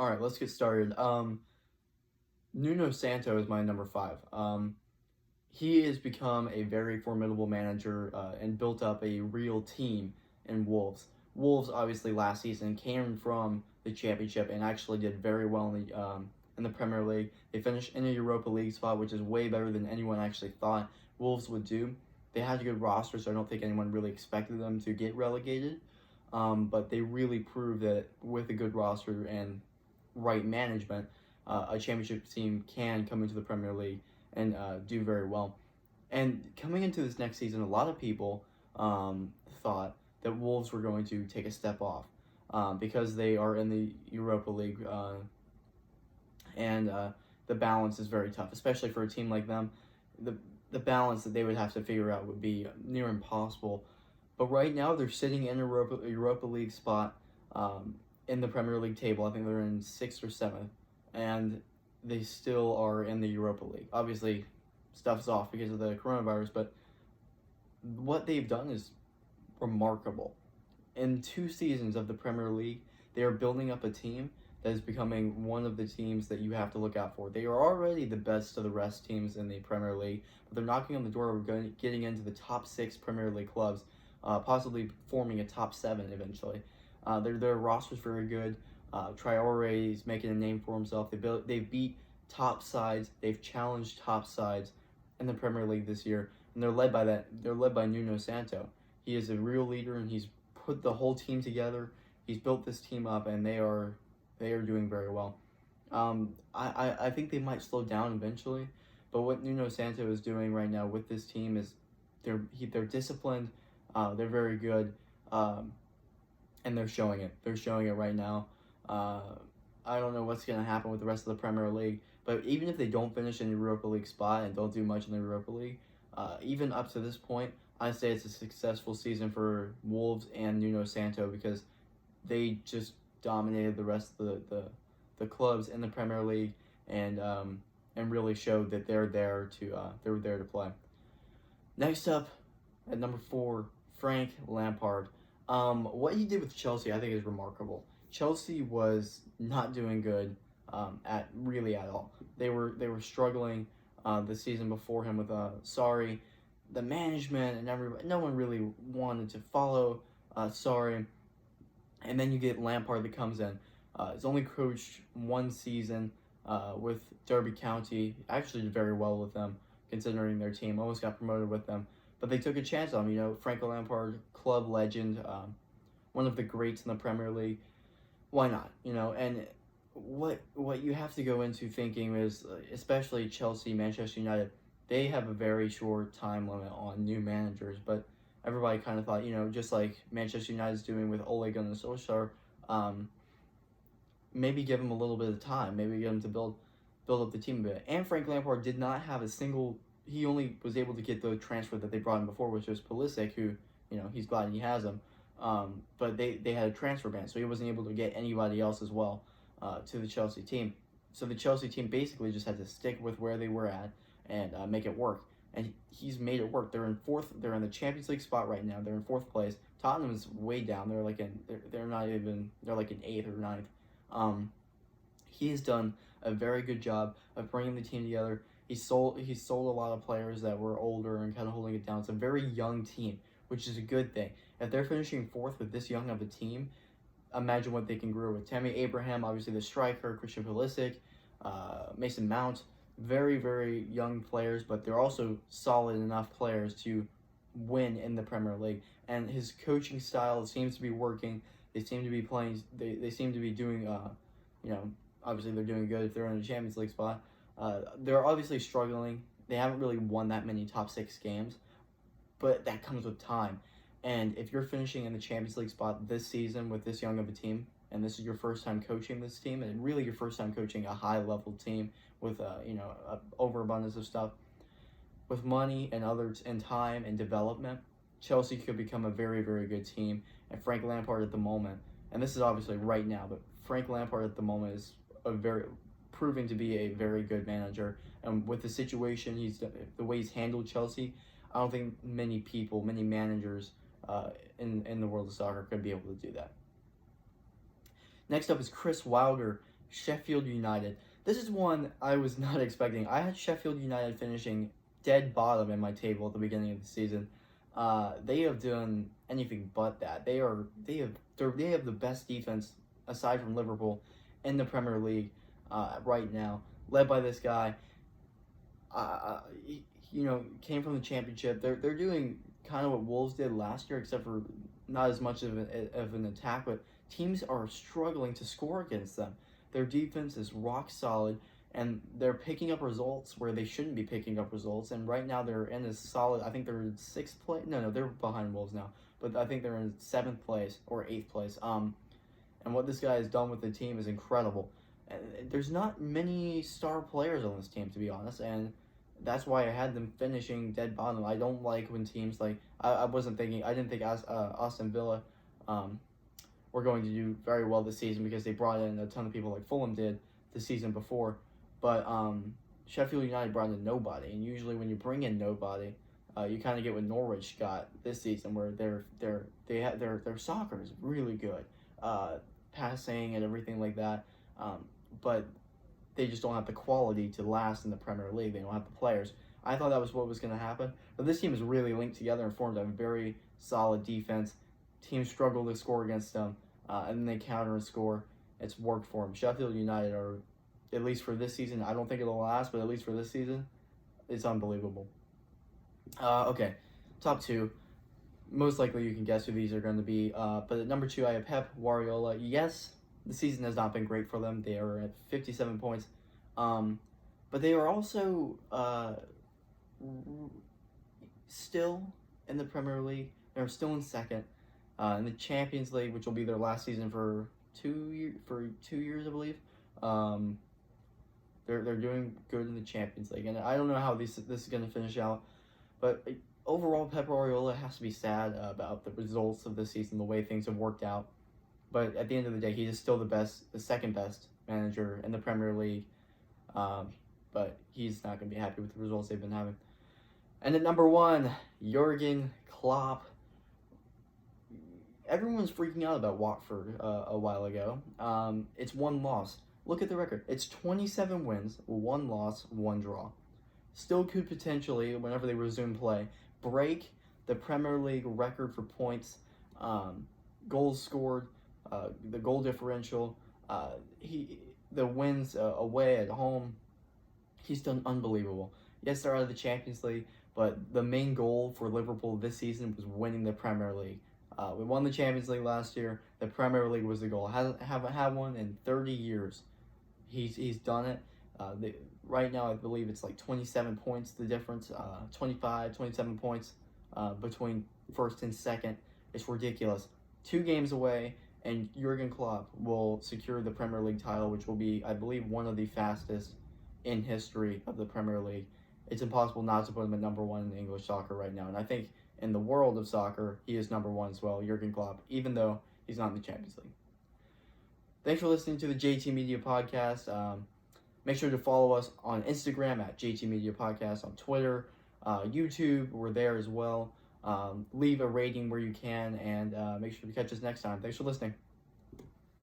All right, let's get started. Nuno Santo is my number five. He has become a very formidable manager and built up a real team in Wolves. Wolves obviously last season came from the championship and actually did very well in the Premier League. They finished in a Europa League spot, which is way better than anyone actually thought Wolves would do. They had a good roster, so I don't think anyone really expected them to get relegated. But they really proved that with a good roster and right management, a championship team can come into the Premier League and do very well. And coming into this next season, a lot of people thought that Wolves were going to take a step off because they are in the Europa League and the balance is very tough, especially for a team like them. The, the balance that they would have to figure out would be near impossible. But right now, they're sitting in a Europa League spot in the Premier League table. I think they're in sixth or seventh, and they still are in the Europa League. Obviously, stuff's off because of the coronavirus, but what they've done is remarkable. In 2 seasons of the Premier League, they are building up a team that is becoming one of the teams that you have to look out for. They are already the best of the rest teams in the Premier League, but they're knocking on the door of getting into the top six Premier League clubs, possibly forming a top seven eventually. Their roster's very good. Traore is making a name for himself. They've beat top sides. They've challenged top sides in the Premier League this year, and They're led by Nuno Santo. He is a real leader, and he's put the whole team together. He's built this team up, and they are doing very well. I think they might slow down eventually, but what Nuno Santo is doing right now with this team is they're disciplined, they're very good, and they're showing it. They're showing it right now. Uh, I don't know what's going to happen with the rest of the Premier League, but even if they don't finish in the Europa League spot and don't do much in the Europa League, even up to this point, I say it's a successful season for Wolves and Nuno Santo because they just dominated the rest of the clubs in the Premier League and really showed that they were there to play. Next up, at number four, Frank Lampard. What he did with Chelsea, I think, is remarkable. Chelsea was not doing good at all. They were struggling the season before him with Sorry, the management and everybody. No one really wanted to follow Sorry, and then you get Lampard that comes in. He's only coached 1 season with Derby County. Actually did very well with them, considering their team almost got promoted with them. But they took a chance on him. Frank Lampard, club legend, one of the greats in the Premier League. Why not? And what you have to go into thinking is, especially Chelsea, Manchester United, they have a very short time limit on new managers. But everybody kind of thought, just like Manchester United's doing with Ole Gunnar Solskjaer, um, maybe give him a little bit of time, maybe get him to build up the team a bit. And Frank Lampard did not have a single. He only was able to get the transfer that they brought in before, which was Pulisic, who he's glad he has him. But they had a transfer ban, so he wasn't able to get anybody else as well to the Chelsea team. So the Chelsea team basically just had to stick with where they were at and make it work. And he's made it work. They're in fourth. They're in the Champions League spot right now. They're in fourth place. Tottenham is way down. They're like they're not even. They're like in eighth or ninth. He has done a very good job of bringing the team together. He sold a lot of players that were older and kind of holding it down. It's a very young team, which is a good thing. If they're finishing fourth with this young of a team, imagine what they can grow with. Tammy Abraham, obviously the striker, Christian Pulisic, Mason Mount, very, very young players, but they're also solid enough players to win in the Premier League. And his coaching style seems to be working. They seem to be playing. They seem to be doing. Obviously they're doing good if they're in a Champions League spot. They're obviously struggling. They haven't really won that many top six games, but that comes with time. And if you're finishing in the Champions League spot this season with this young of a team, and this is your first time coaching this team, and really your first time coaching a high level team with a overabundance of stuff, with money and others and time and development, Chelsea could become a very, very good team. And Frank Lampard at the moment, and this is obviously right now, but Frank Lampard at the moment is proving to be a very good manager. And with the situation the way he's handled Chelsea, I don't think many managers in the world of soccer could be able to do that. Next up is Chris Wilder. Sheffield United. This is one I was not expecting. I had Sheffield United finishing dead bottom in my table at the beginning of the season. They have done anything but that. They have the best defense aside from Liverpool in the Premier League right now, led by this guy. Came from the Championship. They're doing kind of what Wolves did last year, except for not as much of an attack. But teams are struggling to score against them. Their defense is rock solid, and they're picking up results where they shouldn't be picking up results. And right now they're in a solid. I think they're in sixth place. No, they're behind Wolves now. But I think they're in seventh place or eighth place. And what this guy has done with the team is incredible. And there's not many star players on this team, to be honest, and that's why I had them finishing dead bottom. I don't like when teams like I didn't think Aston Villa were going to do very well this season because they brought in a ton of people like Fulham did the season before, but Sheffield United brought in nobody, and usually when you bring in nobody, you kind of get what Norwich got this season, where their soccer is really good, passing and everything like that, but they just don't have the quality to last in the Premier League. They don't have the players. I thought that was what was going to happen. But this team is really linked together and formed a very solid defense. Teams struggle to score against them, and then they counter and score. It's worked for them. Sheffield United are, at least for this season, I don't think it'll last, but at least for this season, it's unbelievable. Okay, top two. Most likely you can guess who these are going to be. But at number 2, I have Pep Guardiola. Yes, the season has not been great for them. They are at 57 points. But they are also still in the Premier League. They're still in second. In the Champions League, which will be their last season for 2 years, I believe. They're doing good in the Champions League. And I don't know how this is going to finish out. But overall, Pep Guardiola has to be sad about the results of this season, the way things have worked out. But at the end of the day, he is still the second best manager in the Premier League. But he's not going to be happy with the results they've been having. And at number 1, Jurgen Klopp. Everyone was freaking out about Watford a while ago. It's 1 loss. Look at the record. It's 27 wins, 1 loss, 1 draw. Still could potentially, whenever they resume play, break the Premier League record for points, goals scored, the goal differential, the wins away, at home. He's done unbelievable. Yes, they're out of the Champions League, but the main goal for Liverpool this season was winning the Premier League. We won the Champions League last year. The Premier League was the goal. Haven't had one in 30 years. He's done it. Right now, I believe it's like 27 points, the difference, 27 points between first and second. It's ridiculous. 2 games away, and Jurgen Klopp will secure the Premier League title, which will be, I believe, one of the fastest in history of the Premier League. It's impossible not to put him at number 1 in English soccer right now. And I think in the world of soccer, he is number 1 as well, Jurgen Klopp, even though he's not in the Champions League. Thanks for listening to the JT Media Podcast. Make sure to follow us on Instagram at JT Media Podcast, on Twitter, YouTube, we're there as well. Leave a rating where you can, and make sure to catch us next time. Thanks for listening.